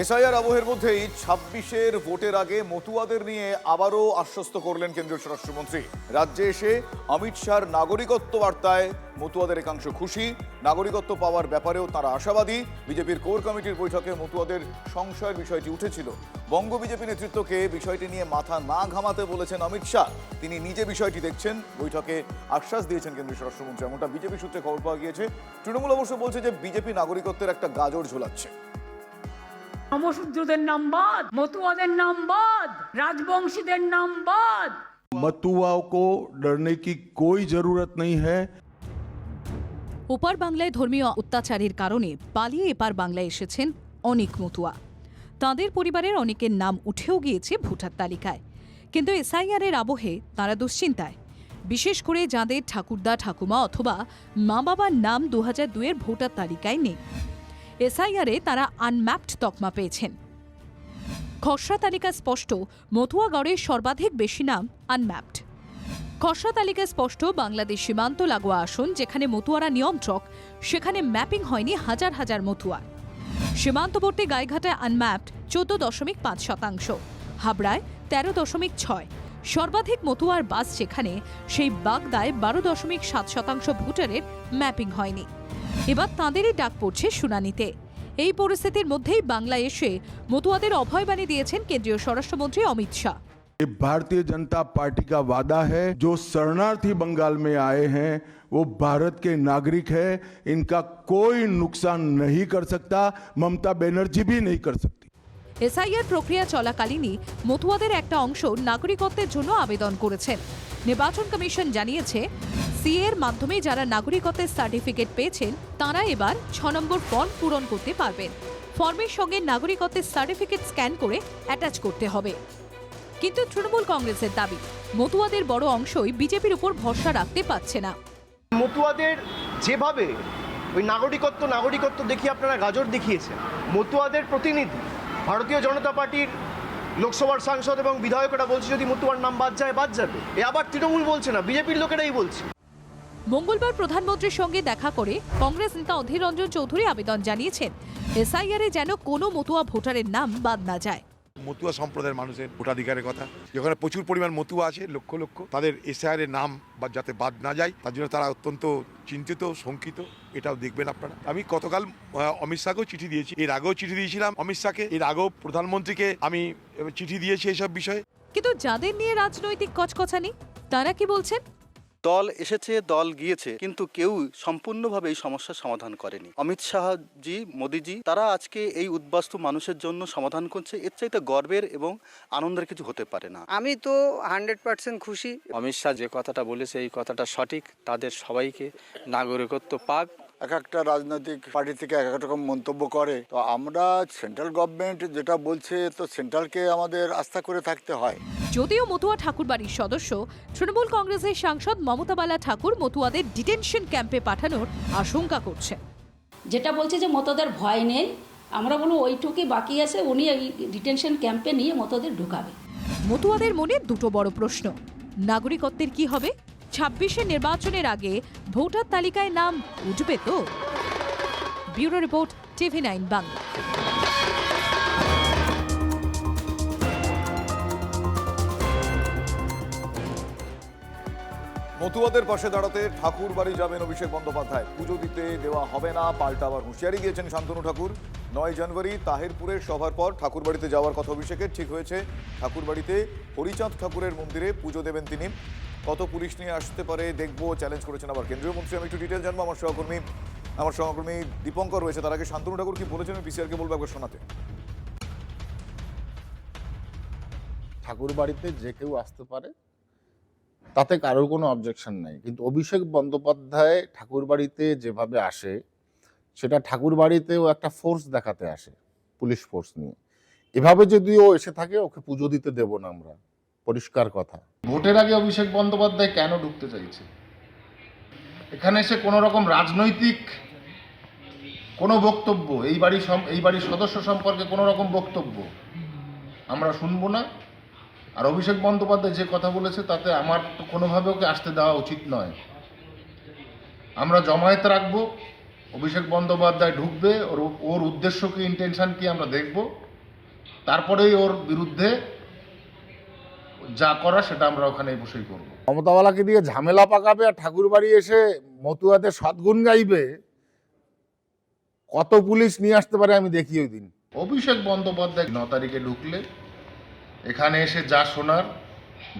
SIR আবহের মধ্যেই ২৬-এর ভোটের আগে মতুয়াদের নিয়ে আবারও আশ্বস্ত করলেন কেন্দ্রীয় স্বরাষ্ট্রমন্ত্রী। রাজ্যে এসে অমিত শাহর নাগরিকত্ব বার্তায় মতুয়াদের একাংশ খুশি। নাগরিকত্ব পাওয়ার ব্যাপারেও তারা আশাবাদী। বিজেপির কোর কমিটির বৈঠকে মতুয়াদের সংশয়ের বিষয়টি উঠেছিল। বঙ্গ বিজেপি নেতৃত্বকে বিষয়টি নিয়ে মাথা না ঘামাতে বলেছেন অমিত শাহ। তিনি নিজে বিষয়টি দেখছেন। বৈঠকে আশ্বাস দিয়েছেন কেন্দ্রীয় স্বরাষ্ট্রমন্ত্রী, এমনটা বিজেপি সূত্রে খবর পাওয়া গিয়েছে। তৃণমূল অবশ্য বলছে যে বিজেপি নাগরিকত্বের একটা গাজর ঝোলাচ্ছে। সমশূদ্রদের নাম বাদ, মতুয়াদের নাম বাদ, রাজবংশীদের নাম বাদ। मতুआओं को डरने की कोई जरूरत नहीं है। ওপার বাংলায় ধর্মীয় অত্যাচারের কারণে পালিয়ে এপার বাংলায় এসেছেন অনেক মতুয়া। তাঁদের পরিবারের অনেকের নাম উঠেও গিয়েছে ভোটার তালিকায়। কিন্তু এসআইআরের আবহে তাঁরা দুশ্চিন্তায়, বিশেষ করে যাঁদের ঠাকুরদা ঠাকুমা অথবা মা বাবার নাম 2002-এর ভোটার তালিকায় নেই। এসআইআরে তারা আনম্যাপড তকমা পেয়েছেন। খসড়া তালিকা স্পষ্ট, মতুয়াগড়ের সর্বাধিক বেশি নাম আনম্যাপড। খসড়া তালিকা স্পষ্ট, বাংলাদেশ সীমান্ত লাগোয়া আসন যেখানে মতুয়ারা নিয়ন্ত্রক, সেখানে ম্যাপিং হয়নি হাজার হাজার মতুয়া। সীমান্তবর্তী গাইঘাটায় আনম্যাপড 14.5%, হাবড়ায় 13.6%। সর্বাধিক মতুয়ার বাস যেখানে, সেই বাগদায় 12.7% ভোটারের ম্যাপিং হয়নি। এবার তাঁদেরই ডাক পড়ছে শুনানিতে। এই পরিস্থিতির মধ্যেই বাংলায় এসে মতুয়াদের অভয়বাণী দিয়েছেন কেন্দ্রীয় স্বরাষ্ট্রমন্ত্রী অমিত শাহ। ये भारतीय जनता पार्टी का वादा है, जो शरणार्थी बंगाल में आए हैं वो भारत के नागरिक है, इनका कोई नुकसान नहीं कर सकता, ममता बनर्जी भी नहीं कर सकती। এসআইআর প্রক্রিয়া চলাকালীনই মতুয়াদের একটা অংশ নাগরিকত্বের জন্য আবেদন করেছেন। নির্বাচন কমিশন জানিয়েছে, সিএর মাধ্যমে যারা নাগরিকত্বের সার্টিফিকেট পেয়েছেন তারা এবার 6 নম্বর ফর্ম পূরণ করতে পারবেন। ফর্মের সঙ্গে নাগরিকত্বের সার্টিফিকেট স্ক্যান করে অ্যাটাচ করতে হবে। কিন্তু তৃণমূল কংগ্রেসের দাবি, মতুয়াদের বড় অংশই বিজেপির উপর ভরসা রাখতে পারছে না। মতুয়াদের যেভাবে ওই নাগরিকত্ব দেখিয়ে আপনারা গাজর দেখিয়েছেন, মতুয়াদের প্রতিনিধি ভারতীয় জনতা পার্টির লোকসভার সাংসদ এবং বিধায়করা বলছে যদি মতুয়ার নাম বাদ যাবে। এ আবার তৃণমূল বলছে না, বিজেপির লোকেরাই বলছে। মঙ্গলবার প্রধানমন্ত্রীর সঙ্গে দেখা করে কংগ্রেস নেতা অধীর রঞ্জন চৌধুরী আবেদন জানিয়েছেন, এসআইআরে যেন কোনো মতুয়া ভোটারের নাম বাদ না যায়। মতুয়া সম্প্রদায়ের মানুষের ভোটাধিকারের কথা, যেখানে প্রচুর পরিমাণ মতুয়া আছে, লক্ষ লক্ষ, তাদের এসআইআর এর নাম যাতে বাদ না যায় তার জন্য তারা অত্যন্ত চিন্তিত, শঙ্কিত। এটাও দেখবেন আপনারা। আমি গতকাল অমিত শাহকেও চিঠি দিয়েছি, এর আগেও চিঠি দিয়েছিলাম অমিত শাহকে, এর আগেও প্রধানমন্ত্রীকে আমি চিঠি দিয়েছি এইসব বিষয়ে। কিন্তু যাদের নিয়ে রাজনৈতিক কচকচানি, তারা কি বলছেন? দল এসেছে, দল গিয়েছে, কিন্তু কেউ সম্পূর্ণভাবে এই সমস্যার সমাধান করেনি। অমিত শাহজি, মোদিজি, তারা আজকে এই উদ্বাস্তু মানুষের জন্য সমাধান করছে। এর চাইতে গর্বের এবং আনন্দের কিছু হতে পারে না। আমি তো 100% খুশি। অমিত শাহ যে কথাটা বলেছে এই কথাটা সঠিক। তাদের সবাইকে নাগরিকত্ব পাক। এক একটা রাজনৈতিক পার্টি থেকে এক এক রকম মন্তব্য করে, তো আমরা সেন্ট্রাল গভর্নমেন্ট যেটা বলছে তো সেন্ট্রালকে আমাদের আস্থা করে থাকতে হয়। যদিও মতুয়া ঠাকুরবাড়ির সদস্য তৃণমূল কংগ্রেসের সাংসদ মমতা বালা ঠাকুর মতুয়াদের ডিটেনশন ক্যাম্পে পাঠানোর আশঙ্কা করছেন। যেটা বলছে যে মতদের ভয় নেই, আমরা বলবো ওইটুকুই বাকি আছে, উনি এই ডিটেনশন ক্যাম্পে নিয়ে মতদের ঢুকাবে। মতুয়াদের মনে দুটো বড় প্রশ্ন, নাগরিকত্বের কি হবে? 26-এর নির্বাচনের আগে ভোটার তালিকায় নাম উঠবে তো? Bureau report, TV9 Bangla. মতুয়াদের পাশে দাঁড়াতে ঠাকুর বাড়ি যাবেন অভিষেক বন্দ্যোপাধ্যায়। পুজো দিতে দেওয়া হবে না, পাল্টা আবার হুঁশিয়ারি দিয়েছেন শান্তনু ঠাকুর। 9 জানুয়ারি তাহিরপুরের সভার পর ঠাকুর বাড়িতে যাওয়ার কথা অভিষেকের। ঠিক হয়েছে, ঠাকুর বাড়িতে হরিচাঁদ ঠাকুরের মন্দিরে পুজো দেবেন তিনি। কত পুলিশ নিয়ে আসতে পারে দেখবো, চ্যালেঞ্জ করেছেন আবার কেন্দ্রীয় মন্ত্রী। আমি একটু ডিটেল জানবো, আমার সহকর্মী দীপঙ্কর রয়েছে। তার আগে শান্তনু ঠাকুর কি বলেছেন আমি পিসিআরকে বলবো একবার শোনাতে। ঠাকুর বাড়িতে যে কেউ আসতে পারে, তাতে কারোর কোনো অবজেকশন নাই, কিন্তু অভিষেক বন্দ্যোপাধ্যায় ঠাকুর বাড়িতে যেভাবে আসে, সেটা ঠাকুর বাড়িতেও একটা ফোর্স দেখাতে আসে, পুলিশ ফোর্স নিয়ে। এভাবে যদি ও এসে থাকে, ওকে পুজো দিতে দেব না আমরা, পরিষ্কার কথা। ভোটের আগে অভিষেক বন্দ্যোপাধ্যায় কেন ঢুকতে চাইছে? এখানে এসে কোনো রকম রাজনৈতিক কোনো বক্তব্য, এই বাড়ির সদস্য সম্পর্কে কোনো রকম বক্তব্য আমরা শুনবো না। আর অভিষেক বন্দ্যোপাধ্যায় যে কথা বলেছে তাতে আমার তো কোনোভাবে ওকে আসতে দেওয়া উচিত নয়। আমরা জমায়েত রাখবো, অভিষেক বন্দ্যোপাধ্যায় ঢুকবে, ওর উদ্দেশ্য কি, ইন্টেনশন কি আমরা দেখব। তারপরেই ওর বিরুদ্ধে যা করা সেটা আমরা ওখানে বসেই করবো। মমতাওয়ালাকে দিয়ে ঝামেলা পাকাবে আর ঠাকুর বাড়ি এসে মতুয়াদের সদ্গুণ গাইবে, কত পুলিশ নিয়ে আসতে পারে আমি দেখি ওই দিন। অভিষেক বন্দ্যোপাধ্যায় 9 তারিখে ঢুকলে এখানে এসে যা শোনার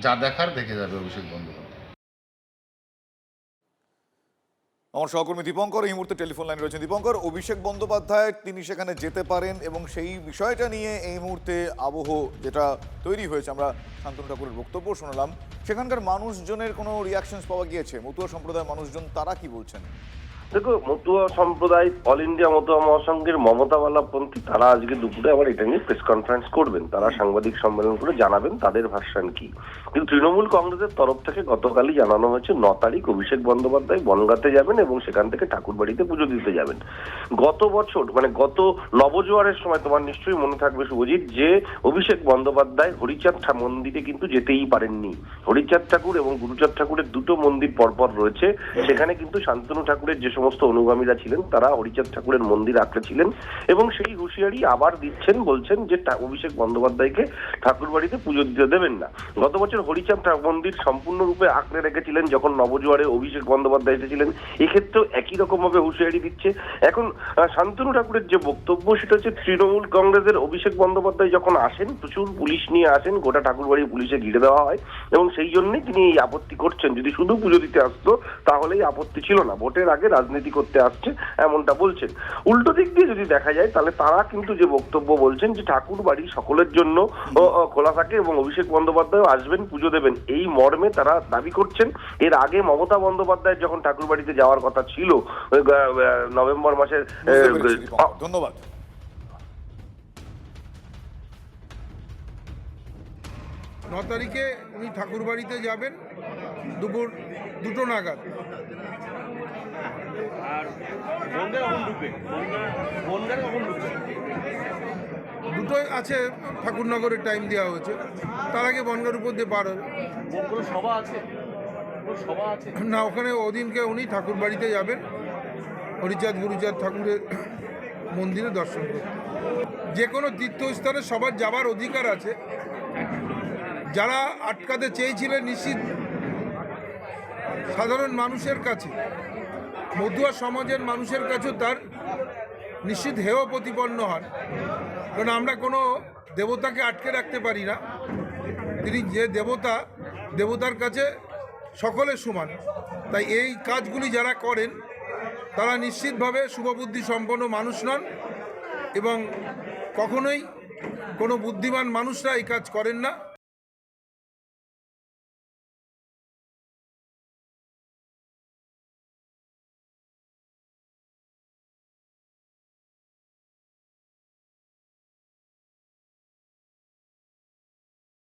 যা দেখার দেখে যাবে অভিষেক বন্দ্যোপাধ্যায়। আমার সহকর্মী দীপঙ্কর এই মুহূর্তে টেলিফোন লাইনে রয়েছেন। দীপঙ্কর, অভিষেক বন্দ্যোপাধ্যায় তিনি সেখানে যেতে পারেন এবং সেই বিষয়টা নিয়ে এই মুহূর্তে আবহ যেটা তৈরি হয়েছে, আমরা শান্তনু ঠাকুরের বক্তব্য শোনালাম, সেখানকার মানুষজনের কোনো রিয়াকশনস পাওয়া গিয়েছে? মতুয়া সম্প্রদায়ের মানুষজন তারা কি বলছেন? দেখো, মতুয়া সম্প্রদায় অল ইন্ডিয়া মতুয়া মহাসংঘের মমতাওয়ালাপন্থী তারা আজকে দুপুরে আবার এটা নিয়ে প্রেস কনফারেন্স করবেন, তারা সাংবাদিক সম্মেলন করে জানাবেন তাদের ভার্সন কি। কিন্তু তৃণমূল কংগ্রেসের তরফ থেকে গতকালই জানানো হয়েছে 9 তারিখ অভিষেক বন্দ্যোপাধ্যায় বনগাঁতে যাবেন এবং সেখান থেকে ঠাকুরবাড়িতে পুজো দিতে যাবেন। গত বছর মানে গত নবজোয়ারের সময় তোমার নিশ্চয়ই মনে থাকবে শুভজিৎ, যে অভিষেক বন্দ্যোপাধ্যায় হরিচাঁদ মন্দিরে কিন্তু যেতেই পারেননি। হরিচাঁদ ঠাকুর এবং গুরুচাঁদ ঠাকুরের দুটো মন্দির পরপর রয়েছে, সেখানে কিন্তু শান্তনু ঠাকুরের যে সমস্ত অনুগামীরা ছিলেন তারা হরিচাঁদ ঠাকুরের মন্দির আঁকড়েছিলেন এবং সেই হুঁশিয়ারি আবার দিচ্ছেন, বলছেন যে অভিষেক বন্দ্যোপাধ্যায়কে ঠাকুর বাড়িতে পুজো দিতে দেবেন না। গত বছর হরিচাঁদ মন্দির সম্পূর্ণরূপে আঁকড়ে রেখেছিলেন যখন নবজোয়ারে অভিষেক বন্দ্যোপাধ্যায় এসেছিলেন, এক্ষেত্রেও একই রকম ভাবে হুঁশিয়ারি দিচ্ছে। এখন শান্তনু ঠাকুরের যে বক্তব্য সেটা হচ্ছে তৃণমূল কংগ্রেসের অভিষেক বন্দ্যোপাধ্যায় যখন আসেন প্রচুর পুলিশ নিয়ে আসেন, গোটা ঠাকুর বাড়ি পুলিশে ঘিরে দেওয়া হয় এবং সেই জন্যই তিনি এই আপত্তি করছেন। যদি শুধু পুজো দিতে আসতো তাহলেই আপত্তি ছিল না, ভোটের আগে রাজনীতি করতে আসছে এমনটা বলছেন। উল্টো দিক দিয়ে যদি দেখা যায় তাহলে তারা কিন্তু যে বক্তব্য বলছেন যে ঠাকুর বাড়ি সকলের জন্য খোলা থাকে এবং অভিষেক বন্দ্যোপাধ্যায় আসবেন পুজো দেবেন, এই মর্মে তারা দাবি করছেন। এর আগে মমতা বন্দ্যোপাধ্যায় যখন ঠাকুর বাড়িতে যাওয়ার কথা ছিল নভেম্বর মাসের, ধন্যবাদ। তারিখে উনি ঠাকুর বাড়িতে যাবেন দুপুর 2টো নাগাদ। দুটোই আছে, ঠাকুরনগরের টাইম দেওয়া হয়েছে, তার আগে বনগাঁর উপর দিয়ে পার হবে না। ওখানে ওদিনকে উনি ঠাকুর বাড়িতে যাবেন হরিচাঁদ গুরুচাঁদ ঠাকুরের মন্দিরে দর্শন করতে। যে কোনো তীর্থস্থানে সবার যাবার অধিকার আছে। যারা আটকাতে চেয়েছিলেন নিশ্চিত সাধারণ মানুষের কাছে, মতুয়া সমাজের মানুষের কাছেও তার নিশ্চিত হেয় প্রতিপন্ন হন, কারণ আমরা কোনো দেবতাকে আটকে রাখতে পারি না। তিনি যে দেবতা, দেবতার কাছে সকলে সমান। তাই এই কাজগুলি যারা করেন তারা নিশ্চিতভাবে শুভবুদ্ধি সম্পন্ন মানুষ নন এবং কখনোই কোনো বুদ্ধিমান মানুষরা এই কাজ করেন না।